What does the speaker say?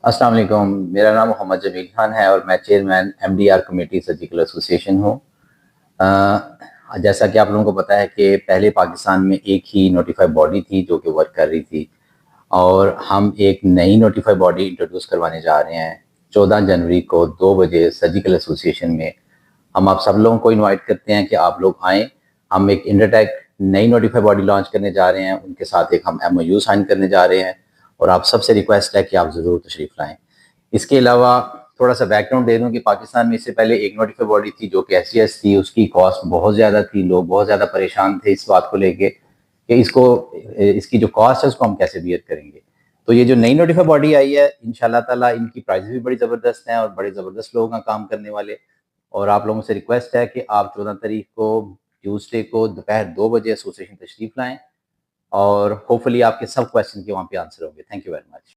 السلام علیکم، میرا نام محمد جمیل خان ہے اور میں چیئرمین MDR کمیٹی سرجیکل ایسوسی ایشن ہوں۔ جیسا کہ آپ لوگوں کو پتہ ہے کہ پہلے پاکستان میں ایک ہی نوٹیفائی باڈی تھی جو کہ ورک کر رہی تھی، اور ہم ایک نئی نوٹیفائی باڈی انٹروڈیوس کروانے جا رہے ہیں 14 جنوری کو 2 بجے سرجیکل ایسوسی ایشن میں۔ ہم آپ سب لوگوں کو انوائٹ کرتے ہیں کہ آپ لوگ آئیں۔ ہم ایک انڈرٹیک نئی نوٹیفائی باڈی لانچ کرنے جا رہے ہیں، ان کے ساتھ ایک ہم MOU سائن کرنے جا رہے ہیں، اور آپ سب سے ریکویسٹ ہے کہ آپ ضرور تشریف لائیں۔ اس کے علاوہ تھوڑا سا بیک گراؤنڈ دے دوں کہ پاکستان میں اس سے پہلے ایک نوٹیفائی باڈی تھی جو کہ SCS تھی، اس کی کاسٹ بہت زیادہ تھی، لوگ بہت زیادہ پریشان تھے اس بات کو لے کے کہ اس کی جو کاسٹ ہے اس کو ہم کیسے بیئر کریں گے۔ تو یہ جو نئی نوٹیفائی باڈی آئی ہے انشاءاللہ تعالیٰ ان کی پرائز بھی بڑی زبردست ہیں اور بڑے زبردست لوگ ہیں کام کرنے والے، اور آپ لوگوں سے ریکویسٹ ہے کہ آپ 14 تاریخ کو ٹیوزڈے کو دوپہر 2 بجے ایسوسی ایشن تشریف لائیں، اور ہوپ فلی آپ کے سب کویسچن کے وہاں پہ آنسر ہوں گے۔ Thank you very much.